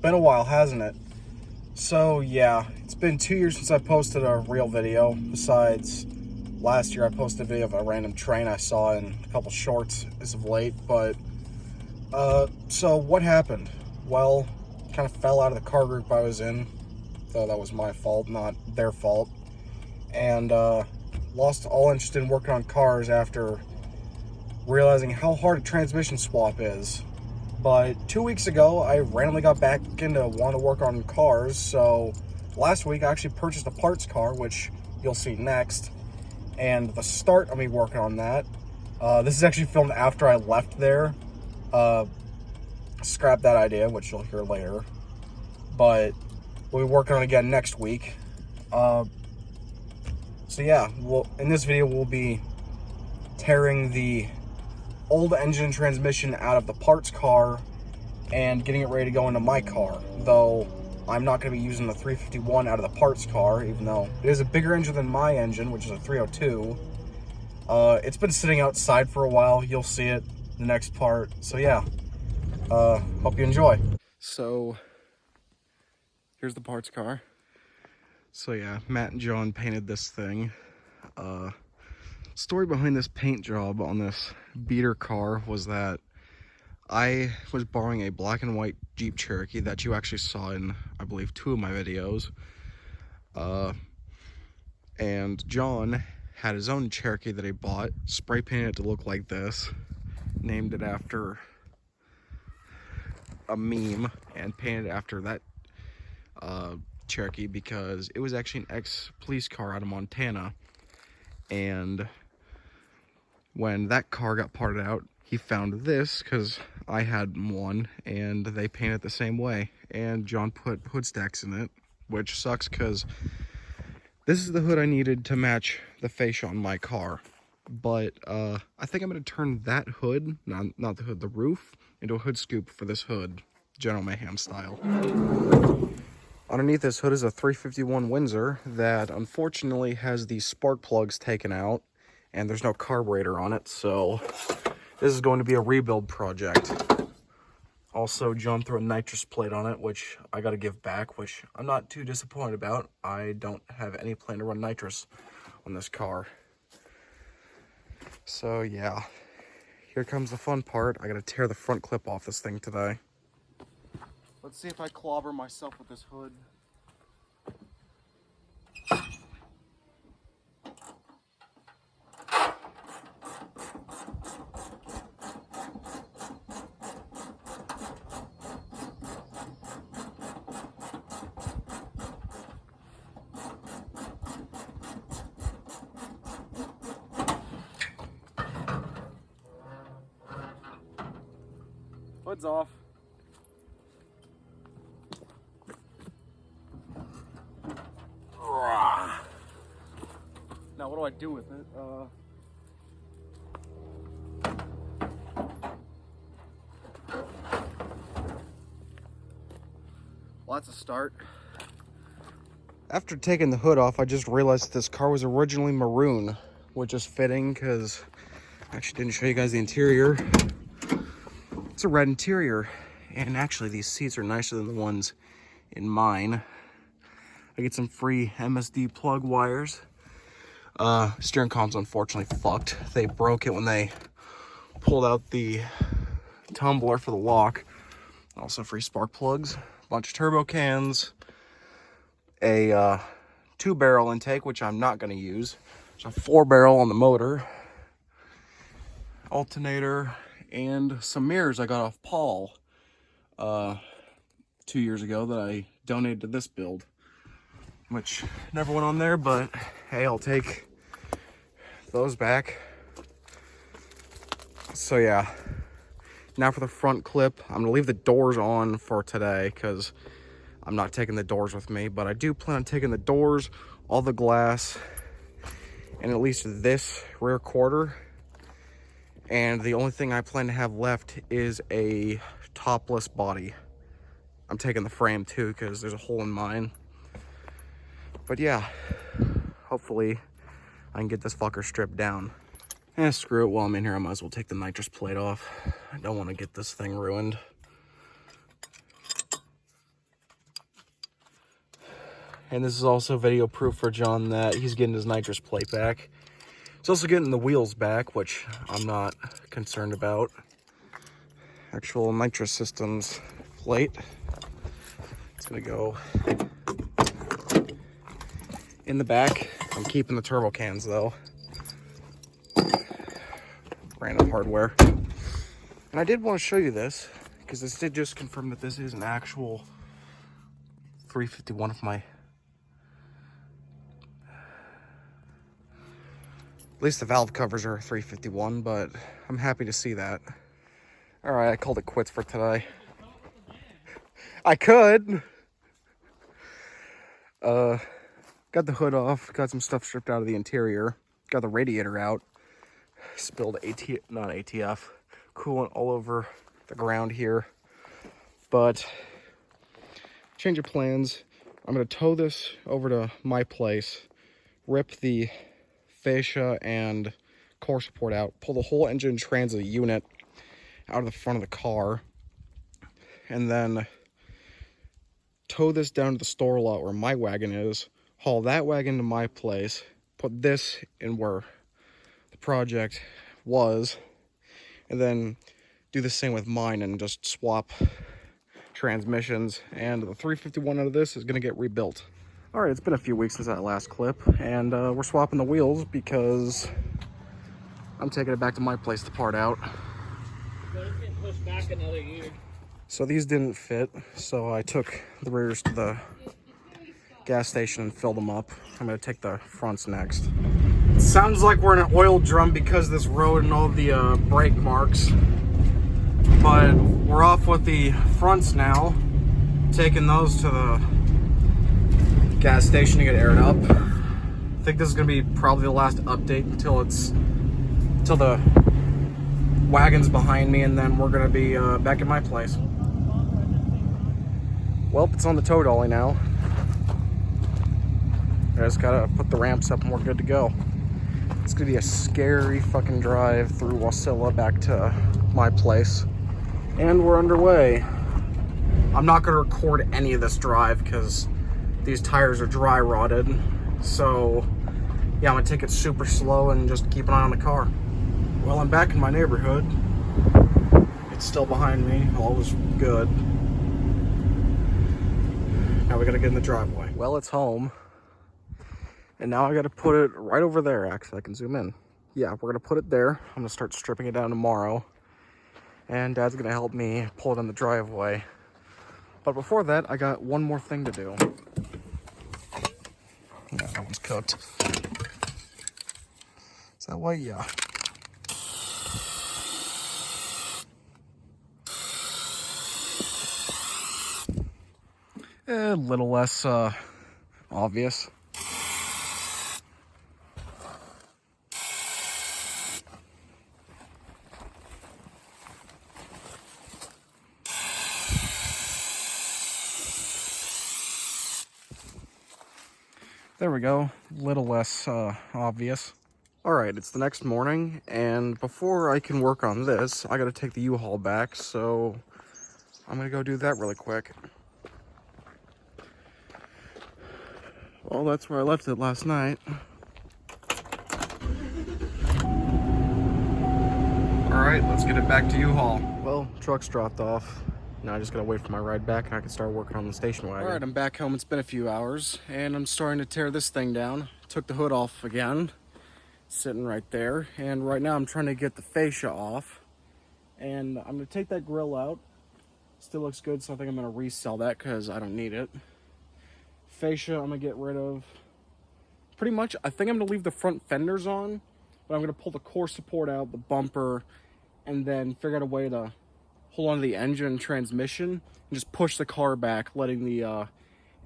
been a while, hasn't it? So yeah, it's been 2 years since I posted a real video. Besides, last year I posted a video of a random train I saw in a couple shorts as of late. But so what happened? Well, kind of fell out of the car group I was in, though that was my fault, not their fault, and lost all interest in working on cars after realizing how hard a transmission swap is. But 2 weeks ago, I randomly got back into wanting to work on cars. So last week, I actually purchased a parts car, which you'll see next. And the start of me working on that, this is actually filmed after I left there. Scrap that idea, which you'll hear later. But we'll be working on it again next week. So yeah, in this video, we'll be tearing the old engine and transmission out of the parts car and getting it ready to go into my car, though I'm not going to be using the 351 out of the parts car, even though it is a bigger engine than my engine, which is a 302. It's been sitting outside for a while. You'll see it in the next part. So yeah, hope you enjoy. So here's the parts car. So yeah, Matt and John painted this thing. Story behind this paint job on this beater car was that I was borrowing a black and white Jeep Cherokee that you actually saw in, I believe, 2 of my videos. And John had his own Cherokee that he bought, spray painted it to look like this, named it after a meme, and painted it after that Cherokee because it was actually an ex-police car out of Montana. And when that car got parted out, he found this because I had one, and they painted it the same way. And John put hood stacks in it, which sucks because this is the hood I needed to match the fascia on my car. But I think I'm going to turn that hood, not the hood, the roof, into a hood scoop for this hood, General Mayhem style. Underneath this hood is a 351 Windsor that unfortunately has the spark plugs taken out, and there's no carburetor on it, so this is going to be a rebuild project. Also, John threw a nitrous plate on it, which I got to give back, which I'm not too disappointed about. I don't have any plan to run nitrous on this car. So yeah, here comes the fun part. I got to tear the front clip off this thing today. Let's see if I clobber myself with this hood. Hood's off. Now what do I do with it? Well, that's a start. After taking the hood off, I just realized this car was originally maroon, which is fitting because I actually didn't show you guys the interior. It's a red interior, and actually these seats are nicer than the ones in mine. I get some free MSD plug wires. Steering column's unfortunately fucked. They broke it when they pulled out the tumbler for the lock. Also free spark plugs, a bunch of turbo cans, a 2-barrel intake, which I'm not going to use. There's a 4-barrel on the motor, alternator, and some mirrors I got off Paul 2 years ago that I donated to this build, which never went on there, but hey, I'll take those back. So yeah, now for the front clip. I'm gonna leave the doors on for today because I'm not taking the doors with me, but I do plan on taking the doors, all the glass, and at least this rear quarter. And the only thing I plan to have left is a topless body. I'm taking the frame too because there's a hole in mine. But yeah, hopefully I can get this fucker stripped down. Screw it, while I'm in here I might as well take the nitrous plate off. I don't want to get this thing ruined. And this is also video proof for John that he's getting his nitrous plate back. He's also getting the wheels back, which I'm not concerned about. Actual nitrous systems plate. It's gonna go in the back. I'm keeping the turbo cans though. Random hardware. And I did want to show you this, because this did just confirm that this is an actual 351 of my... At least the valve covers are 351, but I'm happy to see that. Alright, I called it quits for today. I could! Got the hood off, got some stuff stripped out of the interior, got the radiator out, spilled ATF coolant all over the ground here. But, change of plans. I'm going to tow this over to my place, rip the fascia and core support out, pull the whole engine transit unit out of the front of the car, and then tow this down to the store lot where my wagon is, haul that wagon to my place, put this in where the project was, and then do the same with mine and just swap transmissions, and the 351 out of this is going to get rebuilt. Alright, it's been a few weeks since that last clip, and we're swapping the wheels because I'm taking it back to my place to part out. But it's getting pushed back another year. So these didn't fit, so I took the rears to the gas station and filled them up. I'm going to take the fronts next. It sounds like we're in an oil drum because of this road and all the brake marks. But we're off with the fronts now, taking those to the gas station to get aired up. I think this is going to be probably the last update until the wagon's behind me, and then we're going to be back at my place. Well, it's on the tow dolly now. I just gotta put the ramps up and we're good to go. It's gonna be a scary fucking drive through Wasilla back to my place. And we're underway. I'm not gonna record any of this drive because these tires are dry rotted. So yeah, I'm gonna take it super slow and just keep an eye on the car. Well, I'm back in my neighborhood. It's still behind me, all was good. Now we gotta get in the driveway. Well, it's home. And now I gotta put it right over there. Actually, I can zoom in. Yeah, we're gonna put it there. I'm gonna start stripping it down tomorrow. And Dad's gonna help me pull it in the driveway. But before that, I got one more thing to do. Yeah, that one's cooked. Is that white? Yeah. A little less obvious. There we go, little less obvious. All right, it's the next morning, and before I can work on this, I gotta take the U-Haul back, so I'm gonna go do that really quick. Well, that's where I left it last night. All right, let's get it back to U-Haul. Well, truck's dropped off. Now I just gotta wait for my ride back and I can start working on the station wagon. All right, I'm back home. It's been a few hours and I'm starting to tear this thing down. Took the hood off again, sitting right there. And right now I'm trying to get the fascia off. And I'm gonna take that grill out. Still looks good, so I think I'm gonna resell that because I don't need it. Fascia I'm gonna get rid of. Pretty much, I think I'm gonna leave the front fenders on, but I'm gonna pull the core support out, the bumper, and then figure out a way to hold on to the engine and transmission and just push the car back, letting the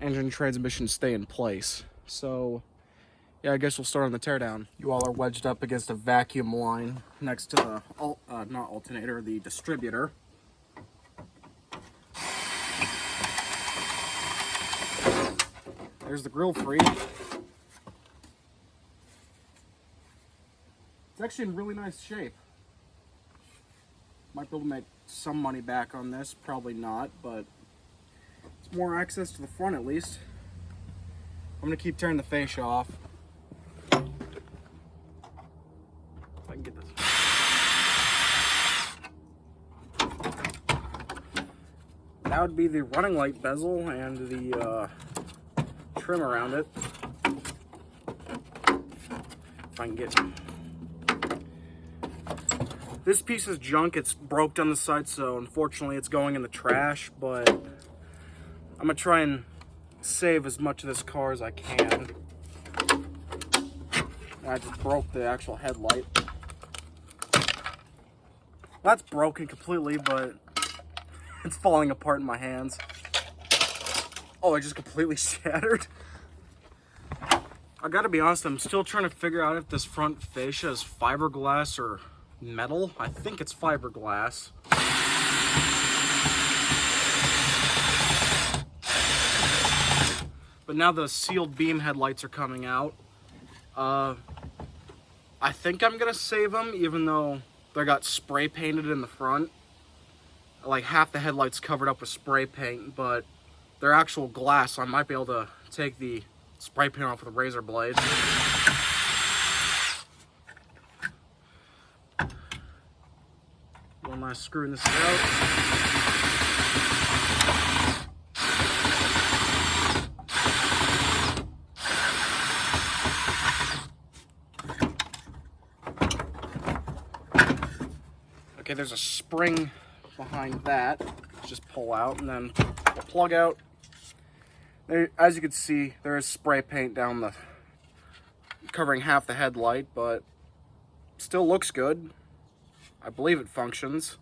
engine and transmission stay in place. So yeah, I guess we'll start on the teardown. You all are wedged up against a vacuum line next to the not alternator, the distributor. There's the grill free. It's actually in really nice shape. Might be able to make some money back on this, probably not, but it's more access to the front at least. I'm gonna keep turning the fascia off. If I can get this. That would be the running light bezel and the trim around it. If I can get this piece is junk. It's broke down the side, so unfortunately it's going in the trash, but I'm gonna try and save as much of this car as I can. I just broke the actual headlight. That's broken completely, but it's falling apart in my hands. Oh, it just completely shattered. I gotta be honest, I'm still trying to figure out if this front fascia is fiberglass or metal. I think it's fiberglass. But now the sealed beam headlights are coming out. I think I'm gonna save them, even though they got spray painted in the front. Like half the headlights covered up with spray paint, but they're actual glass, so I might be able to take the spray paint off with a razor blade. One last screwing this out. Okay, there's a spring behind that. Just pull out and then the plug out. There, as you can see, there is spray paint down the covering half the headlight, but still looks good. I believe it functions.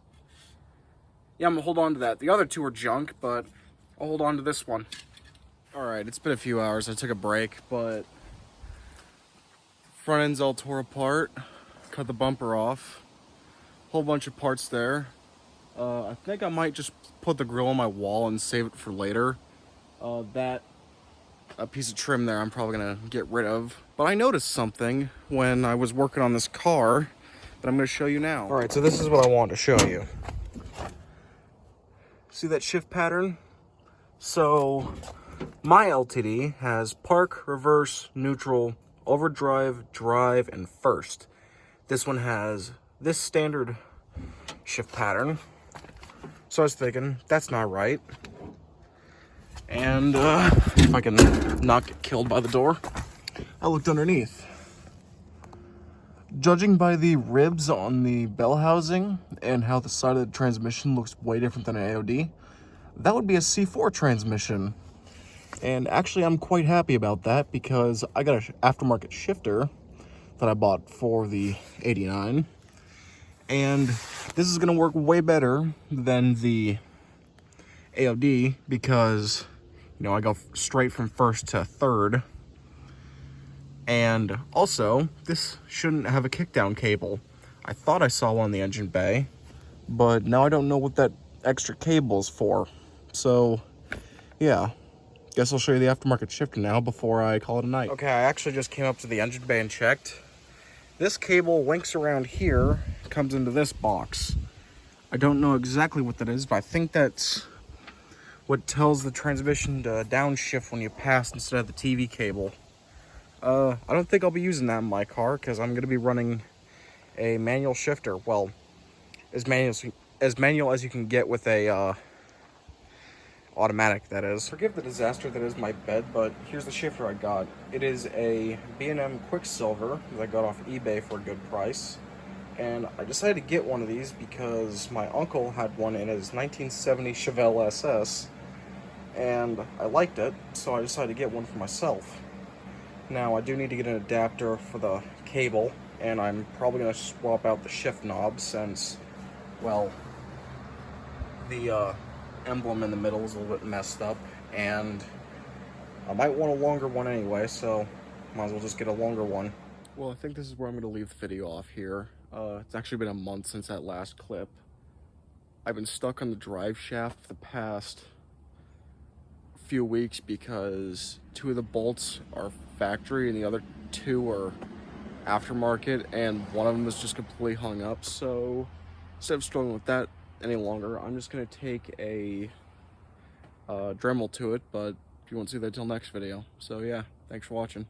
Yeah, I'm gonna hold on to that. The other two are junk, but I'll hold on to this one. All right, it's been a few hours. I took a break, but front end's all tore apart. Cut the bumper off. Whole bunch of parts there. I think I might just put the grill on my wall and save it for later. That piece of trim there I'm probably gonna get rid of. But I noticed something when I was working on this car that I'm gonna show you now. All right, so this is what I want to show you. See that shift pattern? So my LTD has park, reverse, neutral, overdrive, drive, and first. This one has this standard shift pattern. So I was thinking, that's not right. And if I can not get killed by the door, I looked underneath. Judging by the ribs on the bell housing and how the side of the transmission looks way different than an AOD, that would be a C4 transmission. And actually I'm quite happy about that because I got an aftermarket shifter that I bought for the 89. And this is gonna work way better than the AOD because, you know, I go straight from first to third. And also, this shouldn't have a kickdown cable. I thought I saw one in the engine bay, but now I don't know what that extra cable is for. So, yeah. Guess I'll show you the aftermarket shifter now before I call it a night. Okay, I actually just came up to the engine bay and checked. This cable links around here, comes into this box. I don't know exactly what that is, but I think that's what tells the transmission to downshift when you pass instead of the TV cable. I don't think I'll be using that in my car because I'm going to be running a manual shifter. Well, as manual as you can get with a automatic, that is. Forgive the disaster that is my bed, but here's the shifter I got. It is a B&M Quicksilver that I got off eBay for a good price. And I decided to get one of these because my uncle had one in his 1970 Chevelle SS. And I liked it, so I decided to get one for myself. Now, I do need to get an adapter for the cable, and I'm probably going to swap out the shift knob since, well, the emblem in the middle is a little bit messed up, and I might want a longer one anyway, so might as well just get a longer one. Well, I think this is where I'm going to leave the video off here. It's actually been a month since that last clip. I've been stuck on the drive shaft for the past few weeks because 2 of the bolts are factory and the other 2 are aftermarket, and one of them is just completely hung up. So instead of struggling with that any longer, I'm just going to take a Dremel to it, but you won't see that till next video. So yeah. Thanks for watching.